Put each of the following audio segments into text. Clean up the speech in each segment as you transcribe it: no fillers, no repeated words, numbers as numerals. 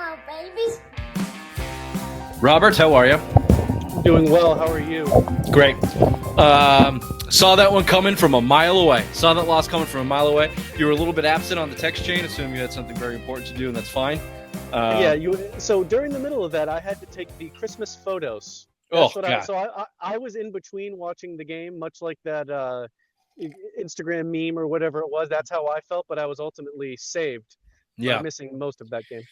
Hello, babies. Robert, how are you? Doing well. How are you? Great. Saw that one coming from a mile away. Saw that loss coming from a mile away. You were a little bit absent on the text chain. Assume you had something very important to do, and that's fine. So during the middle of that, I had to take the Christmas photos. I was in between watching the game, much like that Instagram meme or whatever it was. That's how I felt, but I was ultimately saved by missing most of that game.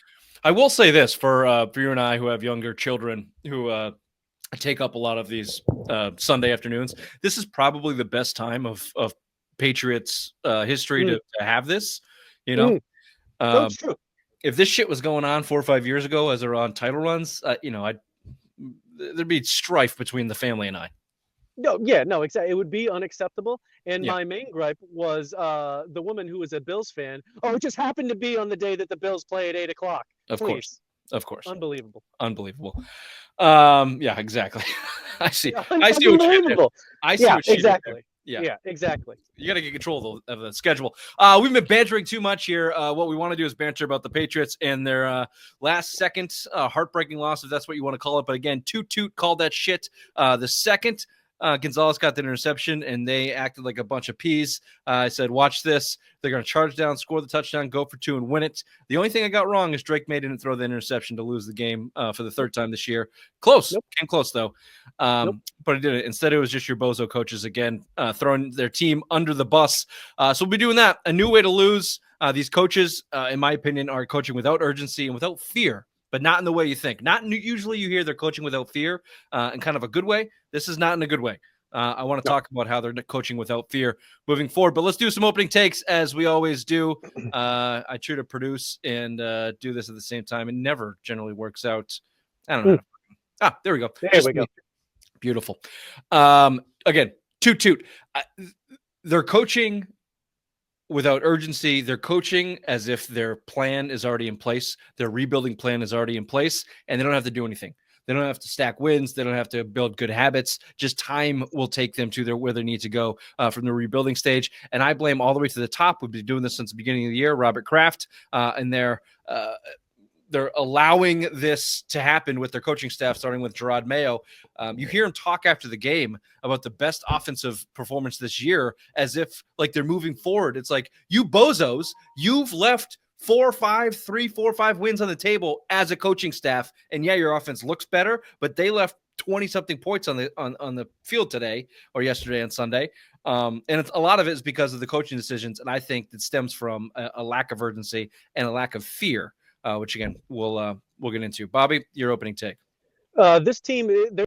I will say this for you and I who have younger children who take up a lot of these Sunday afternoons. This is probably the best time of Patriots history to have this. You know, That's true. If this shit was going on 4 or 5 years ago as they're on title runs, there'd be strife between the family and I. No, exactly. It would be unacceptable. And my main gripe was the woman who was a Bills fan. Oh, it just happened to be on the day that the Bills play at 8:00. Of course. Unbelievable. Yeah, exactly. I see what you're doing. Exactly. Yeah, exactly. You got to get control of the schedule. We've been bantering too much here. What we want to do is banter about the Patriots and their last second heartbreaking loss, if that's what you want to call it. But again, toot called that shit. The second Gonzalez got the interception, and they acted like a bunch of peas. I said, watch this. They're going to charge down, score the touchdown, go for 2, and win it. The only thing I got wrong is Drake May didn't throw the interception to lose the game for the third time this year. Close. Nope. Came close, though. But it didn't. Instead, it was just your bozo coaches again throwing their team under the bus. So we'll be doing that. A new way to lose. These coaches, in my opinion, are coaching without urgency and without fear, but not in the way you think. Usually you hear they're coaching without fear in kind of a good way. This is not in a good way. I want to talk about how they're coaching without fear moving forward. But let's do some opening takes as we always do. I try to produce and do this at the same time. It never generally works out. I don't know. There we go. There we go. Beautiful. Again, toot. They're coaching without urgency. They're coaching as if their plan is already in place. Their rebuilding plan is already in place, and they don't have to do anything. They don't have to stack wins. They don't have to build good habits. Just time will take them to where they need to go from the rebuilding stage. And I blame all the way to the top. We've been doing this since the beginning of the year. Robert Kraft and they're allowing this to happen with their coaching staff, starting with Gerard Mayo. You hear him talk after the game about the best offensive performance this year as if like they're moving forward. It's like, you bozos, you've left 4 or 5 wins on the table as a coaching staff. And yeah, your offense looks better, but they left 20-something points on the field today or yesterday and Sunday. And a lot of it is because of the coaching decisions. And I think that stems from a lack of urgency and a lack of fear, which again, we'll get into. Bobby, your opening take. This team, they're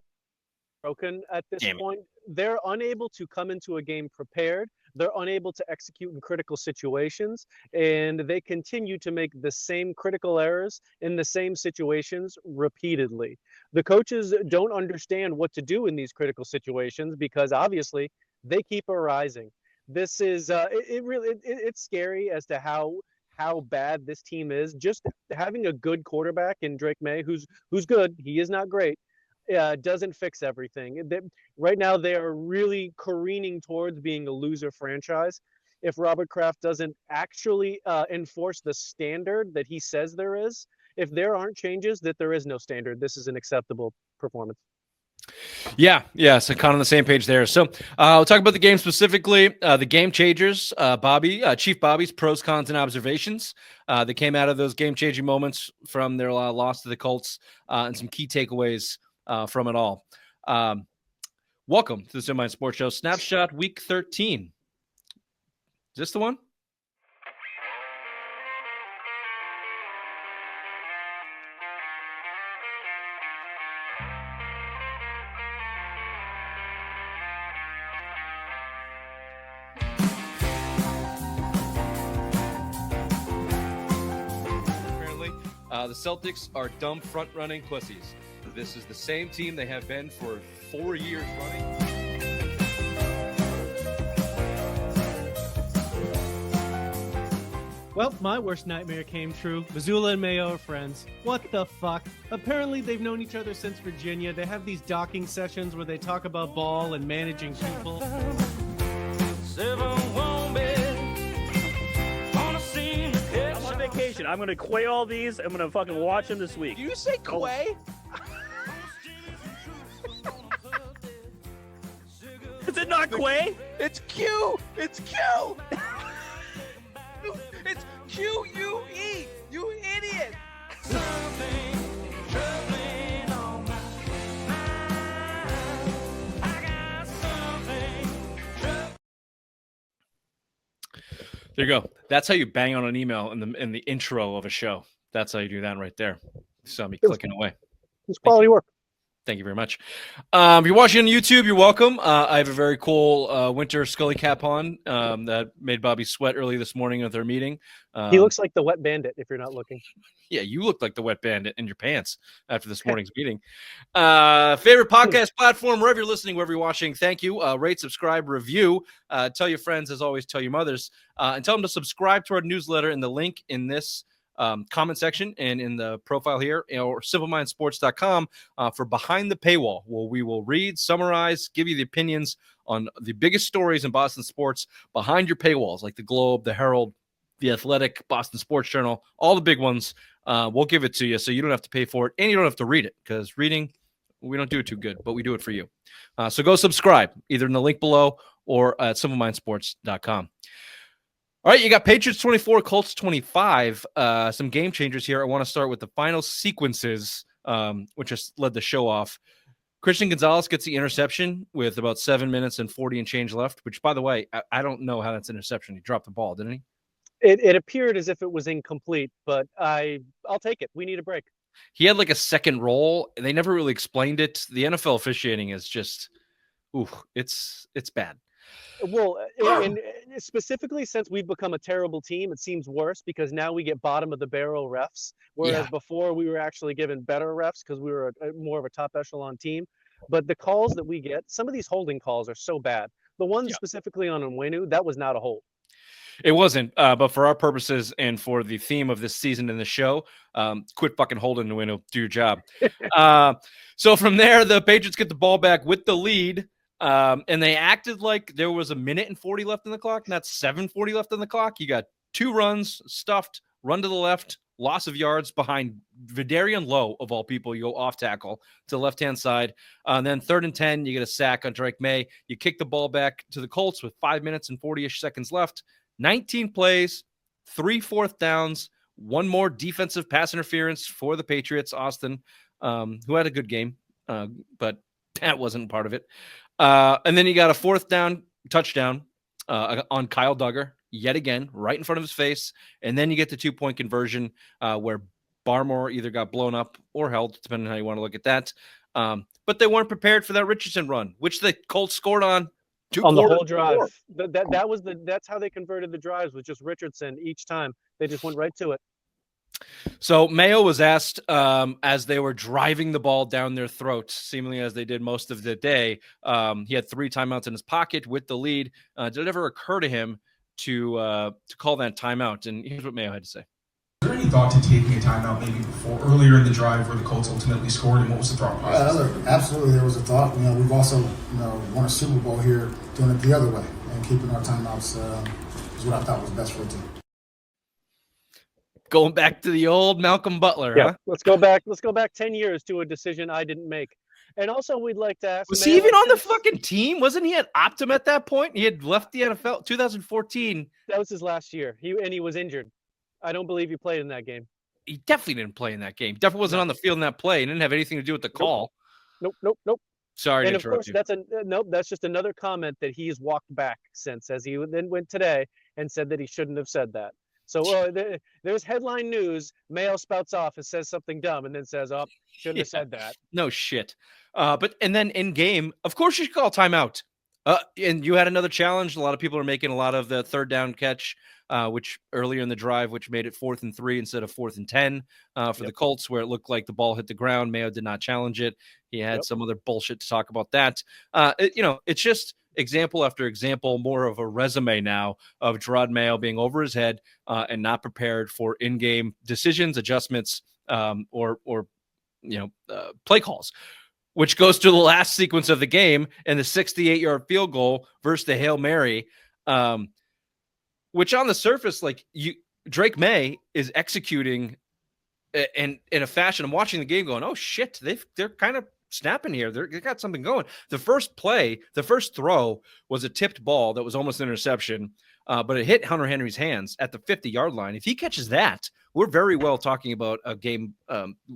broken at this point. They're unable to come into a game prepared. They're unable to execute in critical situations, and they continue to make the same critical errors in the same situations repeatedly. The coaches don't understand what to do in these critical situations because obviously they keep arising. This is it's scary as to how bad this team is. Just having a good quarterback in Drake May, who's good, he is not great, doesn't fix everything. Right now, they are really careening towards being a loser franchise. If Robert Kraft doesn't actually enforce the standard that he says there is, if there aren't changes, that there is no standard. This is an acceptable performance. Yeah, so kind of on the same page there. So we'll talk about the game specifically, the game changers, Chief Bobby's pros, cons, and observations that came out of those game-changing moments from their loss to the Colts and some key takeaways from it all. Welcome to the Semi Sports Show, Snapshot Week 13. Is this the one? Apparently, the Celtics are dumb front-running pussies. This is the same team they have been for 4 years running. Well, my worst nightmare came true. Missoula and Mayo are friends. What the fuck? Apparently they've known each other since Virginia. They have these docking sessions where they talk about ball and managing people. I'm on vacation compilation. I'm gonna quay all these. I'm gonna fucking watch them this week. Do you say quay? Is it not quay? It's Q. It's Q. It's QUE. You idiot. There you go. That's how you bang on an email in the intro of a show. That's how you do that right there. You saw me clicking away. It's quality work. Thank you very much. If you're watching on YouTube, you're welcome. I have a very cool winter Scully cap on that made Bobby sweat early this morning at their meeting. He looks like the wet bandit if you're not looking. Yeah, you look like the wet bandit in your pants after this morning's meeting. Favorite podcast platform, wherever you're listening, wherever you're watching, thank you. Rate, subscribe, review. Tell your friends, as always, tell your mothers. And tell them to subscribe to our newsletter in the link in this comment section and in the profile here, or simplemindsports.com for Behind the Paywall, where we will read, summarize, give you the opinions on the biggest stories in Boston sports behind your paywalls, like the Globe, the Herald, the Athletic, Boston Sports Journal, all the big ones. We'll give it to you so you don't have to pay for it and you don't have to read it, because reading, we don't do it too good, but we do it for you. So go subscribe either in the link below or at simplemindsports.com. All right, you got Patriots 24, Colts 25. Some game changers here. I want to start with the final sequences, which just led the show off. Christian Gonzalez gets the interception with about 7 minutes and 40 and change left, which, by the way, I don't know how that's interception. He dropped the ball, didn't he? It appeared as if it was incomplete, but I'll take it. We need a break. He had like a second roll. They never really explained it. The NFL officiating is just, it's bad. Well, and specifically since we've become a terrible team, it seems worse because now we get bottom of the barrel refs, whereas before we were actually given better refs because we were more of a top echelon team. But the calls that we get, some of these holding calls are so bad. The one specifically on Onwenu, that was not a hold. It wasn't, but for our purposes and for the theme of this season in the show, quit fucking holding Onwenu, do your job. So from there, the Patriots get the ball back with the lead. And they acted like there was a minute and 40 left in the clock, not 7:40 left in the clock. You got 2 runs, stuffed, run to the left, loss of yards behind Vidarian Lowe, of all people. You go off tackle to the left-hand side. And then 3rd and 10, you get a sack on Drake May. You kick the ball back to the Colts with 5 minutes and 40-ish seconds left. 19 plays, 3 fourth downs, 1 more defensive pass interference for the Patriots, Austin, who had a good game, but that wasn't part of it. And then you got a 4th down touchdown on Kyle Duggar, yet again, right in front of his face. And then you get the 2-point conversion where Barmore either got blown up or held, depending on how you want to look at that. But they weren't prepared for that Richardson run, which the Colts scored on the whole drive. That's how they converted the drives, with just Richardson each time. They just went right to it. So Mayo was asked as they were driving the ball down their throats, seemingly as they did most of the day. He had 3 timeouts in his pocket with the lead. Did it ever occur to him to call that timeout? And here's what Mayo had to say. Was there any thought to taking a timeout maybe earlier in the drive where the Colts ultimately scored, and what was the thought process? Absolutely, there was a thought. We've also won a Super Bowl here doing it the other way, and keeping our timeouts is what I thought was best for the team. Going back to the old Malcolm Butler, huh? Let's go back 10 years to a decision I didn't make. And also, we'd like to ask. Was he even on the fucking team? Wasn't he at Optum at that point? He had left the NFL 2014. That was his last year. He was injured. I don't believe he played in that game. He definitely didn't play in that game. Definitely wasn't on the field in that play. He didn't have anything to do with the call. Nope. Sorry and to interrupt of course, that's just another comment that he's walked back since, as he then went today and said that he shouldn't have said that. So there's headline news. Mayo spouts off and says something dumb and then says, "Oh, shouldn't have said that." No shit. And then in game, of course you should call timeout. And you had another challenge. A lot of people are making a lot of the 3rd down catch, which earlier in the drive, which made it 4th and 3 instead of 4th and 10 for the Colts, where it looked like the ball hit the ground. Mayo did not challenge it. He had some other bullshit to talk about that. It's just example after example, more of a resume now of Gerard Mayo being over his head and not prepared for in-game decisions, adjustments, or play calls, which goes to the last sequence of the game and the 68-yard field goal versus the Hail Mary, which on the surface, like Drake May is executing in a fashion. I'm watching the game going, oh shit, they're kind of snapping here. They got something going. The first throw was a tipped ball that was almost an interception, but it hit Hunter Henry's hands at the 50-yard line. If he catches that, we're very well talking about a game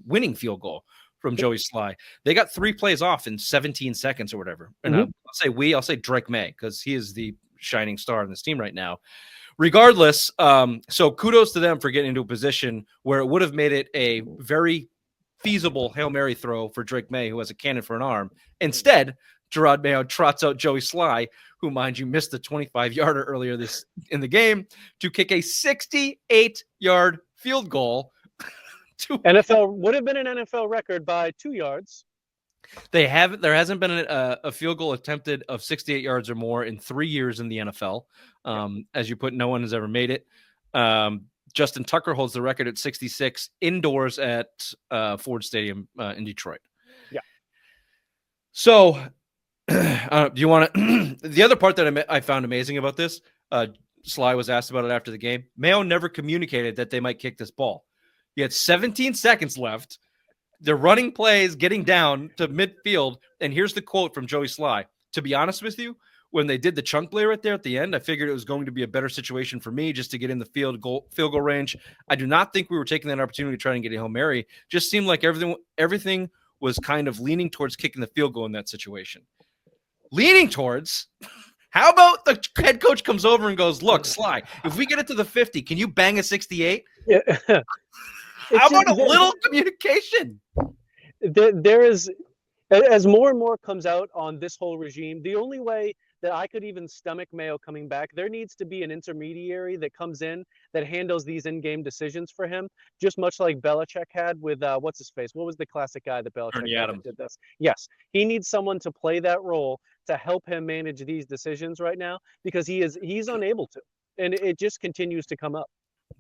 winning field goal from Joey Sly. They got 3 plays off in 17 seconds or whatever. And I'll say Drake May because he is the shining star in this team right now. Regardless, so kudos to them for getting into a position where it would have made it a very feasible Hail Mary throw for Drake May, who has a cannon for an arm. Instead, Gerard Mayo trots out Joey Sly, who, mind you, missed the 25-yarder earlier in the game, to kick a 68-yard field goal. NFL would have been an NFL record by 2 yards. There hasn't been a field goal attempted of 68 yards or more in 3 years in the NFL. As you put, no one has ever made it. Justin Tucker holds the record at 66 indoors at Ford Stadium in Detroit. Yeah. So, do you want to? The other part that I found amazing about this, Sly was asked about it after the game. Mayo never communicated that they might kick this ball. He had 17 seconds left. They're running plays, getting down to midfield, and here's the quote from Joey Sly. To be honest with you, when they did the chunk play right there at the end, I figured it was going to be a better situation for me just to get in the field goal range. I do not think we were taking that opportunity to try and get a Hail Mary. Just seemed like everything was kind of leaning towards kicking the field goal in that situation. Leaning towards? How about the head coach comes over and goes, look, Sly, if we get it to the 50, can you bang a 68? Yeah. How about a little communication? There is, as more and more comes out on this whole regime, the only way that I could even stomach Mayo coming back, there needs to be an intermediary that comes in that handles these in-game decisions for him, just much like Belichick had with, what's his face? What was the classic guy that Belichick Ernie had Adams. that did this? Yes, he needs someone to play that role to help him manage these decisions right now because he's unable to, and it just continues to come up.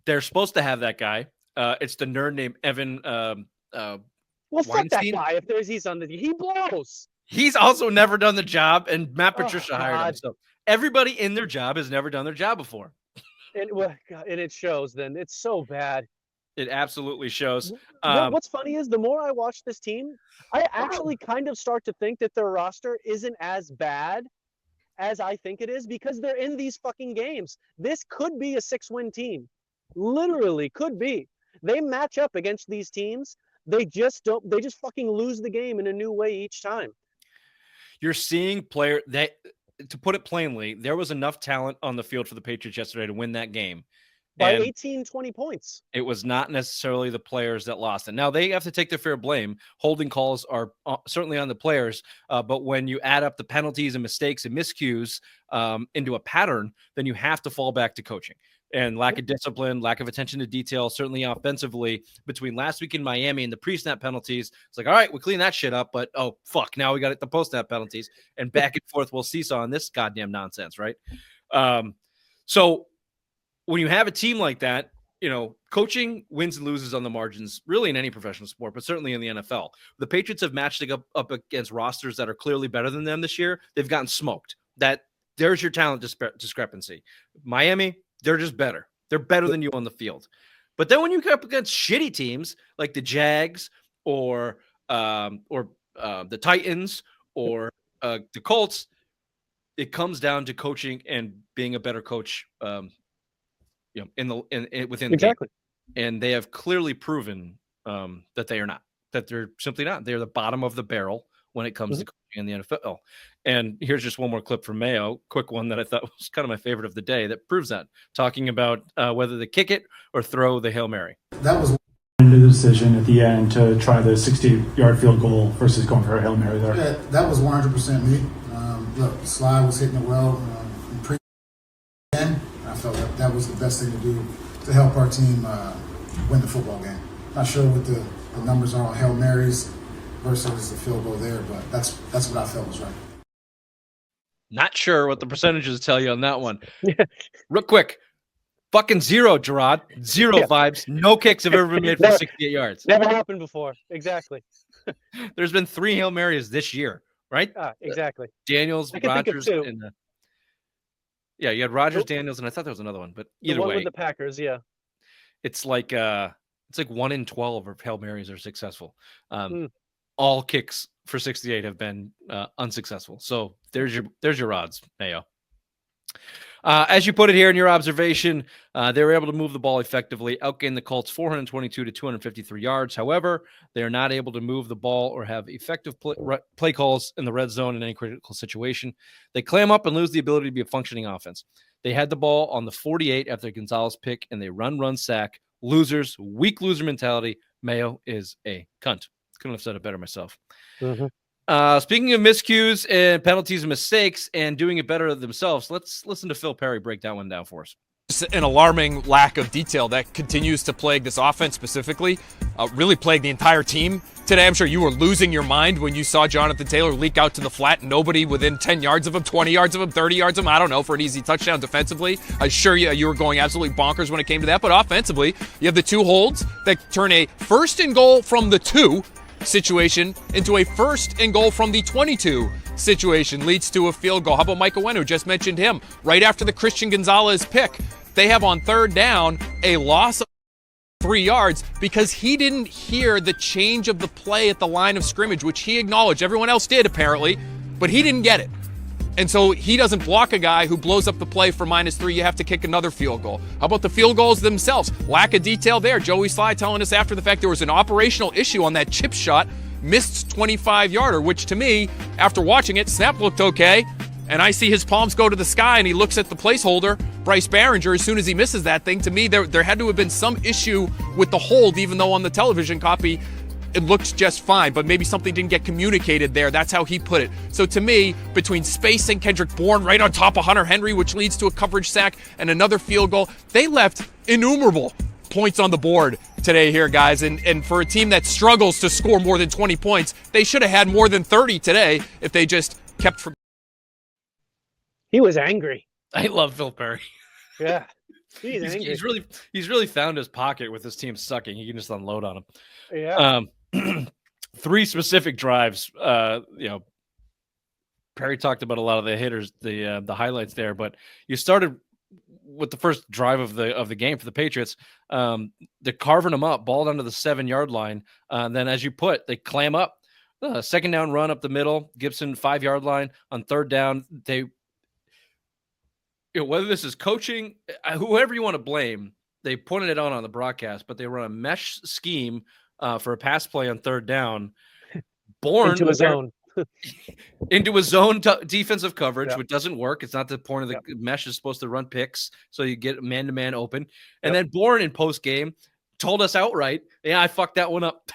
They're supposed to have that guy. It's the nerd named Evan Well, fuck that Weinstein? guy. If he's on he blows. He's also never done the job, and Matt Patricia hired him. God. So everybody in their job has never done their job before. And it shows. Then it's so bad. It absolutely shows. What's funny is the more I watch this team, I actually kind of start to think that their roster isn't as bad as I think it is because they're in these fucking games. This could be a 6-win team. Literally could be. They match up against these teams. They just fucking lose the game in a new way each time. You're seeing to put it plainly, there was enough talent on the field for the Patriots yesterday to win that game. By And 18, 20 points. it was not necessarily the players that lost it. Now, they have to take their fair blame. Holding calls are certainly on the players, but when you add up the penalties and mistakes and miscues into a pattern, then you have to fall back to coaching. And lack of discipline, lack of attention to detail, certainly offensively, between last week in Miami and the pre-snap penalties. It's like, all right, we clean that shit up, but oh, fuck, now we got the post-snap penalties. And back and forth, we'll seesaw on this goddamn nonsense, right? So when you have a team like that, coaching wins and loses on the margins, really in any professional sport, but certainly in the NFL. The Patriots have matched up against rosters that are clearly better than them this year. They've gotten smoked. There's your talent discrepancy. Miami, they're just better. They're better than you on the field. But then when you come up against shitty teams like the Jags or the Titans or the Colts, it comes down to coaching and being a better coach. Within the game. And they have clearly proven that they are not. That they're simply not. They're the bottom of the barrel when it comes to coaching in the NFL. And here's just one more clip from Mayo, quick one that I thought was kind of my favorite of the day that proves that, talking about whether they kick it or throw the Hail Mary. That was into the decision at the end to try the 60-yard field goal versus going for a Hail Mary there. Yeah, that was 100% me. Look, Sly was hitting it well in pre-end. I felt that was the best thing to do to help our team win the football game. Not sure what the numbers are on Hail Marys versus the field goal there, but that's what I felt was right. Not sure what the percentages tell you on that one. Real quick. Fucking zero, Gerard. Zero vibes. No kicks have ever been made from 68 yards. Never happened before. Exactly. There's been 3 Hail Marys this year, right? Exactly. Daniels, Rodgers, and you had Rodgers, Daniels, and I thought there was another one, but either the one way. with the Packers, yeah. it's like 1 in 12 of Hail Marys are successful. Mm. All kicks for 68 have been unsuccessful. So there's your odds, Mayo. As you put it here in your observation, they were able to move the ball effectively, outgain the Colts 422 to 253 yards. However, they are not able to move the ball or have effective play calls in the red zone in any critical situation. They clam up and lose the ability to be a functioning offense. They had the ball on the 48 after Gonzalez pick, and they run, sack. Losers, weak loser mentality. Mayo is a cunt. Couldn't have said it better myself. Mm-hmm. Speaking of miscues and penalties and mistakes and doing it better themselves, let's listen to Phil Perry break that one down for us. An alarming lack of detail that continues to plague this offense specifically, really plague the entire team. Today, I'm sure you were losing your mind when you saw Jonathan Taylor leak out to the flat, nobody within 10 yards of him, 20 yards of him, 30 yards of him, I don't know, for an easy touchdown defensively. I'm sure you were going absolutely bonkers when it came to that, but offensively, you have the two holds that turn a first and goal from the 2 situation into a first and goal from the 22 situation, leads to a field goal. How about Mike Owenu? Just mentioned him. Right after the Christian Gonzalez pick, they have on third down a loss of 3 yards because he didn't hear the change of the play at the line of scrimmage, which he acknowledged. Everyone else did, apparently, but he didn't get it. And so he doesn't block a guy who blows up the play for -3. You have to kick another field goal. How about the field goals themselves? Lack of detail there. Joey Sly telling us after the fact there was an operational issue on that chip shot, missed 25-yarder, which to me, after watching it, snap looked okay. And I see his palms go to the sky, and he looks at the placeholder, Bryce Behringer, as soon as he misses that thing. To me, there had to have been some issue with the hold, even though on the television copy, it looked just fine, but maybe something didn't get communicated there. That's how he put it. So to me, between Space and Kendrick Bourne right on top of Hunter Henry, which leads to a coverage sack and another field goal, they left innumerable points on the board today here, guys. And for a team that struggles to score more than 20 points, they should have had more than 30 today if they just kept from. He was angry. I love Phil Perry. Yeah. He's He's really found his pocket with his team sucking. He can just unload on him. Yeah. 3 specific drives. Perry talked about a lot of the hitters, the highlights there, but you started with the first drive of the game for the Patriots. They're carving them up, ball down to the 7-yard line. Then, as you put, they clam up. Second down run up the middle. Gibson 5-yard line on third down. They, whether this is coaching, whoever you want to blame, they pointed it out on the broadcast, but they run a mesh scheme for a pass play on third down. Bourne into his own. into a zone defensive coverage, which doesn't work. It's not the point of the mesh is supposed to run picks, so you get man-to-man open. And then Bourne in post-game told us outright, yeah, I fucked that one up.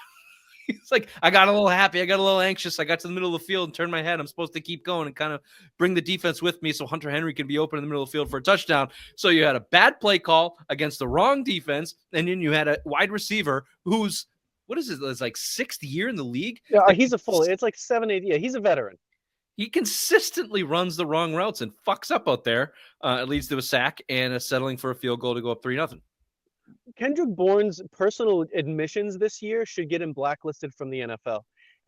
He's like, I got a little happy. I got a little anxious. I got to the middle of the field and turned my head. I'm supposed to keep going and kind of bring the defense with me so Hunter Henry can be open in the middle of the field for a touchdown. So you had a bad play call against the wrong defense, and then you had a wide receiver who's, what is it? It's like 6th year in the league. Yeah, he's it's like 7, 8. Yeah, he's a veteran. He consistently runs the wrong routes and fucks up out there. It leads to a sack and a settling for a field goal to go up 3-0. Kendrick Bourne's personal admissions this year should get him blacklisted from the NFL.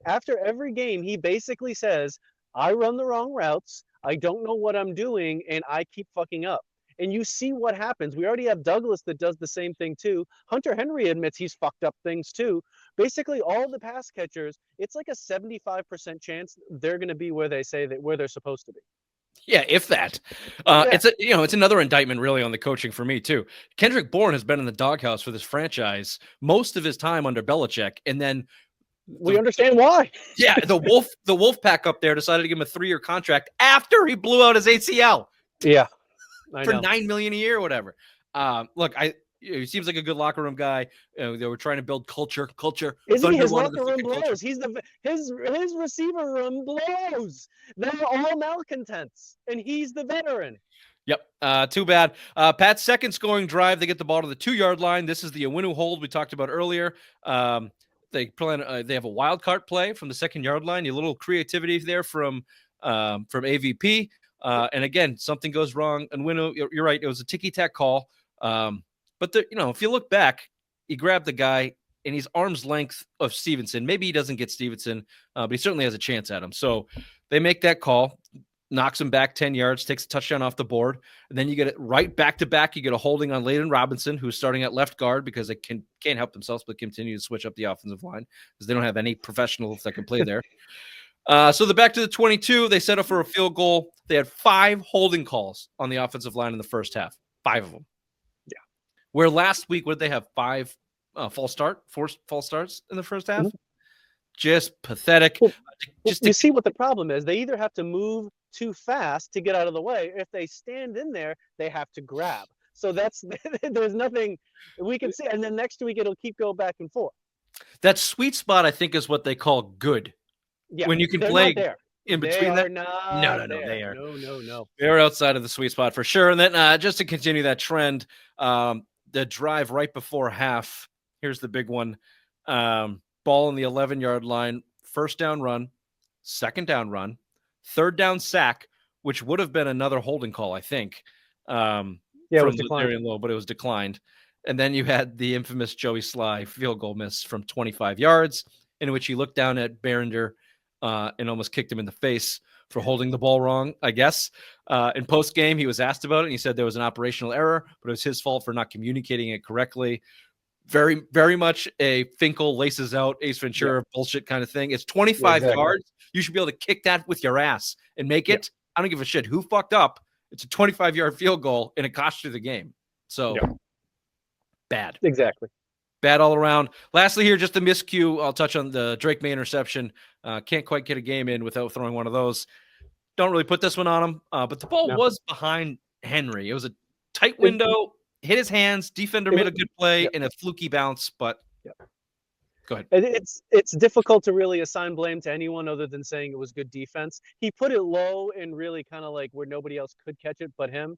After every game, he basically says, I run the wrong routes, I don't know what I'm doing, and I keep fucking up. And you see what happens. We already have Douglas that does the same thing too. Hunter Henry admits he's fucked up things too. Basically, all the pass catchers, it's like a 75% chance they're going to be where they say that where they're supposed to be. Yeah, if that. It's another indictment really on the coaching for me too. Kendrick Bourne has been in the doghouse for this franchise most of his time under Belichick, and then we understand why. Yeah, the Wolf Pack up there decided to give him a 3-year contract after he blew out his ACL. Yeah, for $9 million a year or whatever. Look, he seems like a good locker room guy. They were trying to build culture. Isn't he? His locker room blows. He's his receiver room blows. They're all malcontents, and he's the veteran. Yep. Too bad. Pat's second scoring drive, they get the ball to the 2-yard line. This is the Owenu hold we talked about earlier. They have a wild card play from the 2nd-yard line. A little creativity there from AVP. And again, something goes wrong. And Owenu, you're right. It was a ticky-tack call. But if you look back, he grabbed the guy and he's arm's length of Stevenson. Maybe he doesn't get Stevenson, but he certainly has a chance at him. So they make that call. knocks him back 10 yards, takes a touchdown off the board. And then you get it right back to back. You get a holding on Layden Robinson, who's starting at left guard because they can't help themselves, but continue to switch up the offensive line because they don't have any professionals that can play there. So the back to the 22, they set up for a field goal. They had 5 holding calls on the offensive line in the first half, 5 of them. Yeah. Where last week, would they have 5 4 false starts in the first half? Mm-hmm. Just pathetic. Well, you see what the problem is. They either have to move too fast to get out of the way. If they stand in there, they have to grab. So there's nothing we can see. And then next week, it'll keep going back and forth. That sweet spot, I think, is what they call good. Yeah, when you can play there. in between that. No, they are. No. They're outside of the sweet spot for sure. And then just to continue that trend, the drive right before half, here's the big one. Ball on the 11-yard line, first down run, second down run, third down sack, which would have been another holding call, I think. It was declined. Low, but it was declined. And then you had the infamous Joey Sly field goal miss from 25 yards, in which he looked down at Berenger and almost kicked him in the face for holding the ball wrong, I guess. In post-game, he was asked about it, and he said there was an operational error, but it was his fault for not communicating it correctly. Very, very much a Finkel laces out Ace Ventura bullshit kind of thing. It's 25 yards. You should be able to kick that with your ass and make it. I don't give a shit who fucked up. It's a 25-yard field goal, and it cost you the game. So bad. Exactly. Bad all around. Lastly here, just a miscue. I'll touch on the Drake May interception. Can't quite get a game in without throwing one of those. Don't really put this one on him, but the ball was behind Henry. It was a tight window, hit his hands. Defender made a good play and a fluky bounce, but go ahead. It's difficult to really assign blame to anyone other than saying it was good defense. He put it low and really kind of like where nobody else could catch it but him.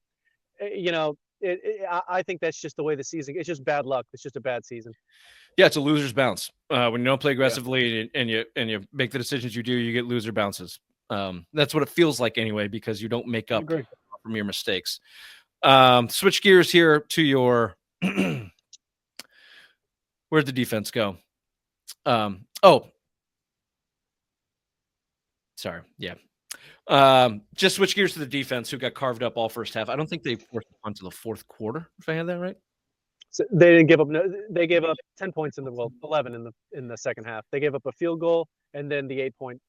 I think that's just the way the season. It's just bad luck. It's just a bad season. Yeah, it's a loser's bounce. When you don't play aggressively and you make the decisions you do, you get loser bounces. That's what it feels like anyway, because you don't make up from your mistakes. Switch gears here to your where'd the defense go? Sorry. Yeah. Just switch gears to the defense, who got carved up all first half. I don't think they forced on to the fourth quarter, if I had that right. So they didn't give up. They gave up 10 points 11 in the second half. They gave up a field goal and then the 8-point.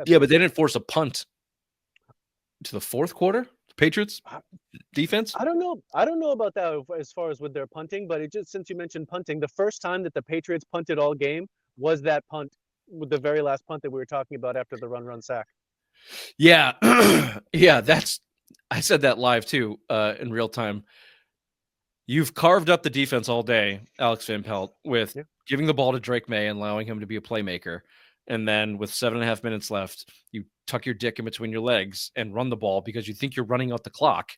Yeah, but they didn't force a punt to the fourth quarter. The Patriots defense. I don't know about that as far as with their punting, but it just, since you mentioned punting, the first time that the Patriots punted all game was that punt, with the very last punt that we were talking about after the run sack. Yeah. I said that live too, in real time. You've carved up the defense all day, Alex Van Pelt, with giving the ball to Drake May and allowing him to be a playmaker. And then with 7.5 minutes left, you tuck your dick in between your legs and run the ball because you think you're running out the clock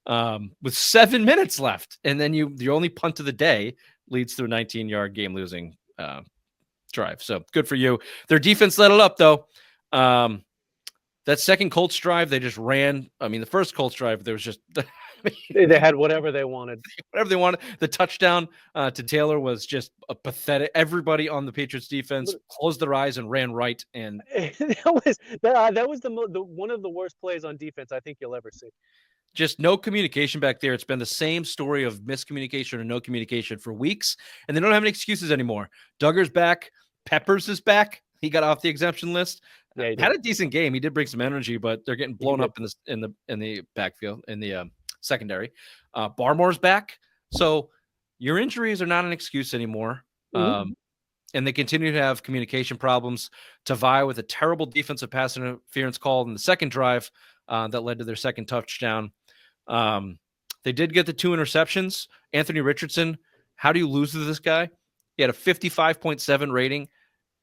with 7 minutes left. And then your only punt of the day leads to a 19-yard game-losing drive. So good for you. Their defense let it up, though. That second Colts drive, they just ran. I mean, the first Colts drive, there was just they had whatever they wanted. Whatever they wanted. The touchdown to Taylor was just a pathetic. Everybody on the Patriots defense closed their eyes and ran right. And that was the one of the worst plays on defense I think you'll ever see. Just no communication back there. It's been the same story of miscommunication or no communication for weeks, and they don't have any excuses anymore. Duggar's back. Peppers is back. He got off the exemption list. Yeah, he had a decent game. He did bring some energy, but they're getting blown up in the backfield, in the secondary. Barmore's back. So your injuries are not an excuse anymore. And they continue to have communication problems. Tavai with a terrible defensive pass interference call in the second drive that led to their second touchdown. They did get the 2 interceptions. Anthony Richardson, how do you lose to this guy? He had a 55.7 rating,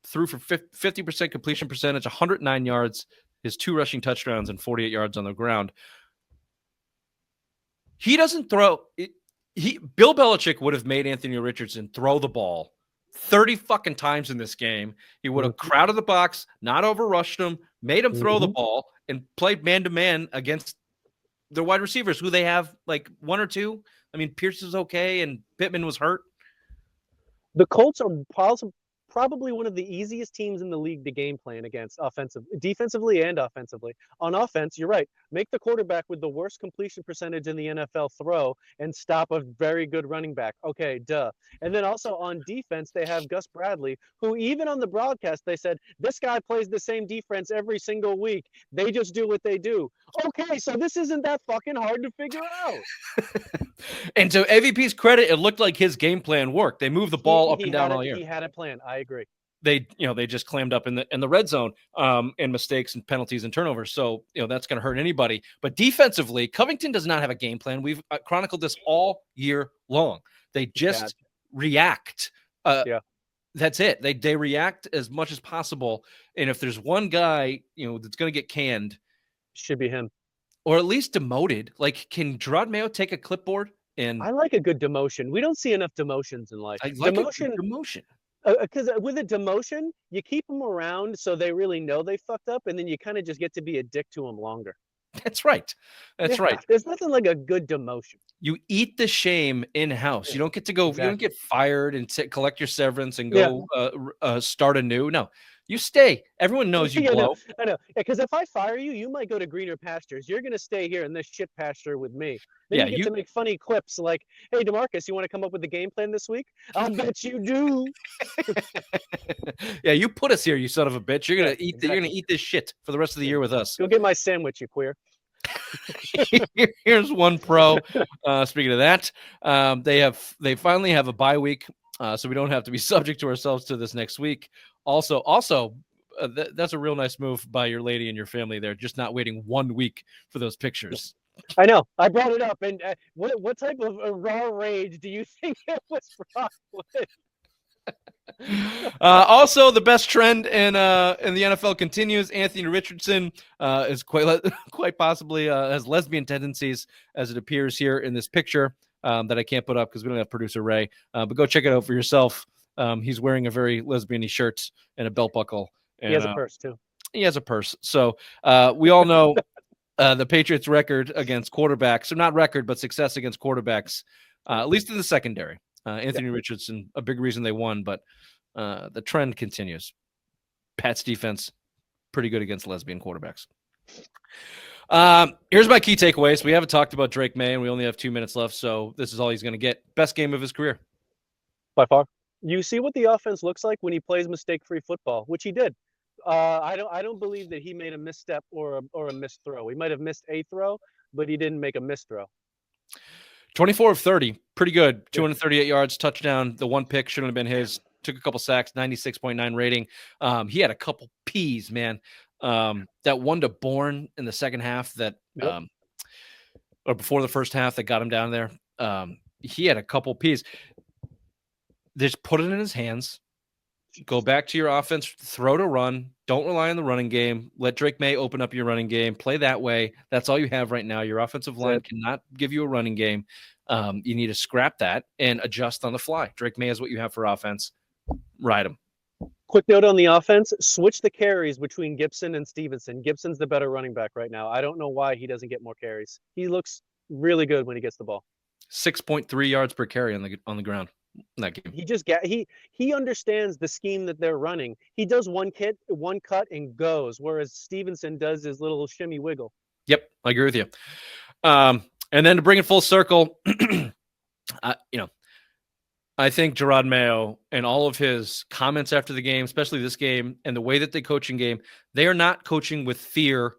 threw for 50% completion percentage, 109 yards, his 2 rushing touchdowns, and 48 yards on the ground. He doesn't throw it. Bill Belichick would have made Anthony Richardson throw the ball 30 fucking times in this game. He would have crowded the box, not overrushed him, made him throw the ball, and played man-to-man against the wide receivers, who they have like 1 or 2. I mean, Pierce is okay, and Pittman was hurt. The Colts are probably one of the easiest teams in the league to game plan against defensively and offensively. On offense, you're right. Make the quarterback with the worst completion percentage in the NFL throw and stop a very good running back. Okay, duh. And then also on defense, they have Gus Bradley, who even on the broadcast, they said, this guy plays the same defense every single week. They just do what they do. Okay, so this isn't that fucking hard to figure out. And to AVP's credit, it looked like his game plan worked. They moved the ball up and down all year. He had a plan. I agree. They just clammed up in the red zone and mistakes and penalties and turnovers. So, that's going to hurt anybody. But defensively, Covington does not have a game plan. We've chronicled this all year long. They just react. That's it. They react as much as possible. And if there's one guy, that's going to get canned, should be him. Or at least demoted. Like, can Gerard Mayo take a clipboard? And I like a good demotion. We don't see enough demotions in life. I like demotion. Because with a demotion, you keep them around so they really know they fucked up, and then you kind of just get to be a dick to them longer. That's right. That's right. There's nothing like a good demotion. You eat the shame in-house. Yeah, you don't get to go. Exactly. You don't get fired and collect your severance and go start anew. No. You stay. Everyone knows you blow. I know. Because if I fire you, you might go to greener pastures. You're going to stay here in this shit pasture with me. Then you get to make funny clips like, hey, DeMarcus, you want to come up with the game plan this week? I'll bet you do. Yeah, you put us here, you son of a bitch. You're going to eat You're going to eat this shit for the rest of the year with us. Go get my sandwich, you queer. Here's one pro. Speaking of that, they finally have a bye week, so we don't have to be subject to ourselves to this next week. Also, that's a real nice move by your lady and your family there, just not waiting 1 week for those pictures. I know. I brought it up. And what type of raw rage do you think it was fraught with? Also, the best trend in the NFL continues. Anthony Richardson is quite possibly has lesbian tendencies, as it appears here in this picture that I can't put up because we don't have producer Ray. But go check it out for yourself. He's wearing a very lesbian-y shirt and a belt buckle. And, he has a purse, too. He has a purse. So we all know the Patriots' record against quarterbacks, or not record, but success against quarterbacks, at least in the secondary. Anthony Richardson, a big reason they won, but the trend continues. Pat's defense, pretty good against lesbian quarterbacks. Here's my key takeaways. We haven't talked about Drake May, and we only have 2 minutes left, so this is all he's going to get. Best game of his career. By far. You see what the offense looks like when he plays mistake-free football, which he did. I don't believe that he made a misstep or a missed throw. He might have missed a throw, but he didn't make a missed throw. 24 of 30, pretty good. 238 yards, touchdown. The one pick shouldn't have been his. Took a couple sacks, 96.9 rating. He had a couple P's, man. That one to Bourne in the second half or before the first half that got him down there. He had a couple P's. Just put it in his hands. Go back to your offense, throw to run. Don't rely on the running game. Let Drake May open up your running game. Play that way. That's all you have right now. Your offensive line cannot give you a running game. You need to scrap that and adjust on the fly. Drake May is what you have for offense. Ride him. Quick note on the offense. Switch the carries between Gibson and Stevenson. Gibson's the better running back right now. I don't know why he doesn't get more carries. He looks really good when he gets the ball. 6.3 yards per carry on the ground. That game. He understands the scheme that they're running. He does one cut and goes, whereas Stevenson does his little shimmy wiggle. Yep, I agree with you. And then to bring it full circle, I think Gerard Mayo and all of his comments after the game, especially this game, and the way that they coach in game, they are not coaching with fear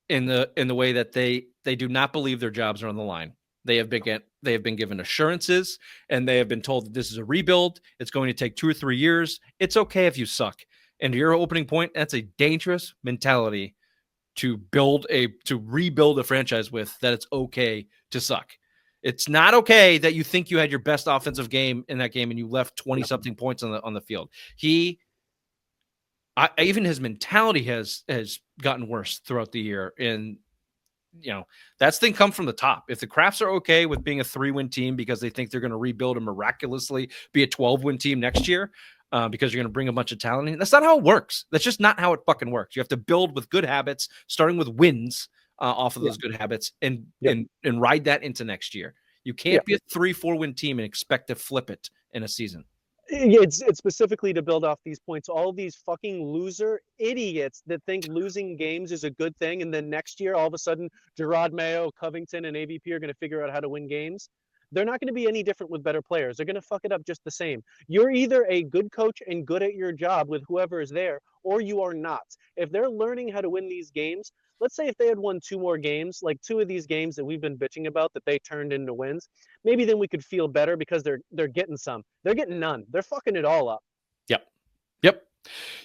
in the way that they do not believe their jobs are on the line. They have been given assurances, and they have been told that this is a rebuild. It's going to take 2 or 3 years. It's okay if you suck. And to your opening point, that's a dangerous mentality to rebuild a franchise with, that it's okay to suck. It's not okay that you think you had your best offensive game in that game and you left 20-something points on the field. Even his mentality has gotten worse throughout the year. And that's thing come from the top. If the Crafts are okay with being a 3-win team because they think they're going to rebuild and miraculously be a 12-win team next year because you're going to bring a bunch of talent in, that's not how it works. That's just not how it fucking works. You have to build with good habits, starting with wins off of those good habits and ride that into next year. You can't be a 3-4 win team and expect to flip it in a season. It's specifically to build off these points. All these fucking loser idiots that think losing games is a good thing, and then next year, all of a sudden, Gerard Mayo, Covington, and AVP are going to figure out how to win games. They're not going to be any different with better players. They're going to fuck it up just the same. You're either a good coach and good at your job with whoever is there, or you are not. If they're learning how to win these games, let's say if they had won 2 more games, like 2 of these games that we've been bitching about that they turned into wins, maybe then we could feel better because they're getting some. They're getting none. They're fucking it all up.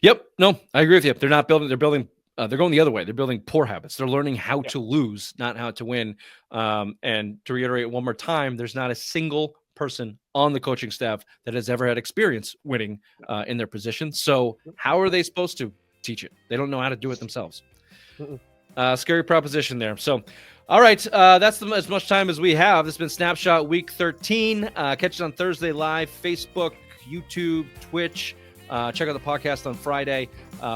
Yep. No, I agree with you. They're not building. They're building. They're going the other way. They're building poor habits. They're learning how to lose, not how to win. And to reiterate one more time, there's not a single person on the coaching staff that has ever had experience winning in their position. So how are they supposed to teach it? They don't know how to do it themselves. Scary proposition there. So, all right, that's as much time as we have. This has been Snapshot Week 13. Catch it on Thursday live, Facebook, YouTube, Twitch. Check out the podcast on Friday.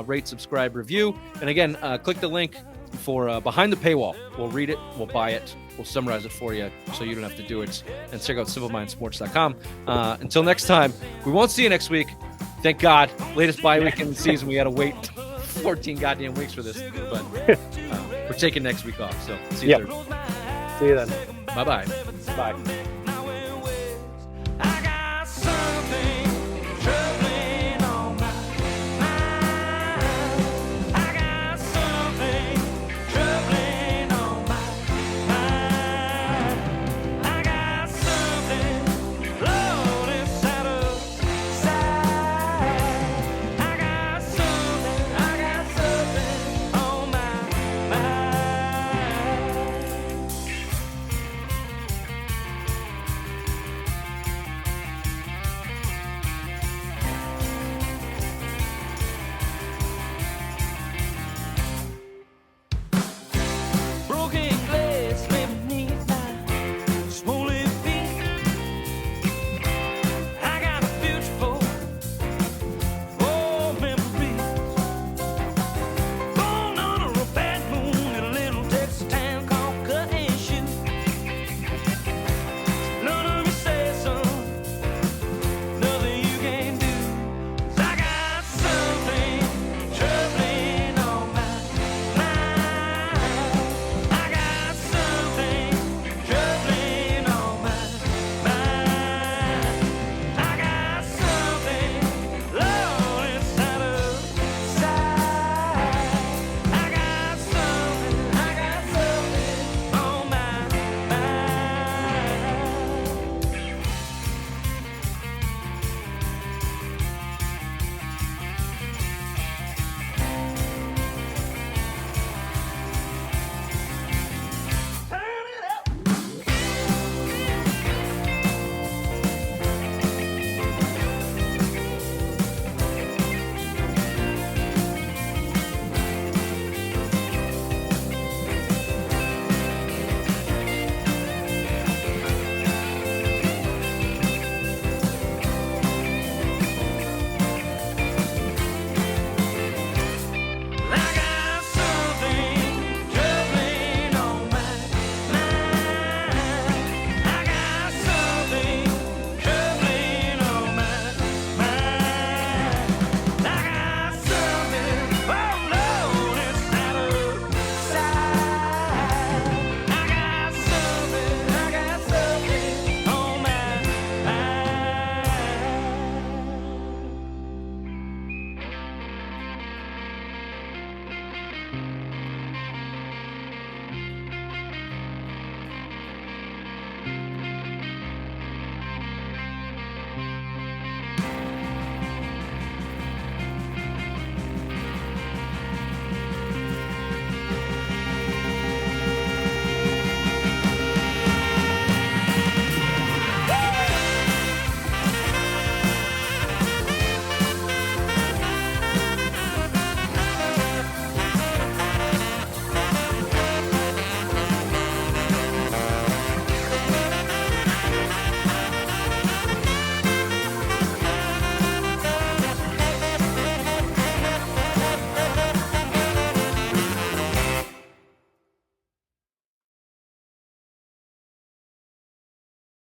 Rate, subscribe, review. And again, click the link for Behind the Paywall. We'll read it. We'll buy it. We'll summarize it for you so you don't have to do it. And check out simplemindsports.com. Until next time, we won't see you next week. Thank God. Latest bye week in the season. We got to wait 14 goddamn weeks for this. But we're taking next week off. So see you Thursday. See you then. Bye-bye. Bye.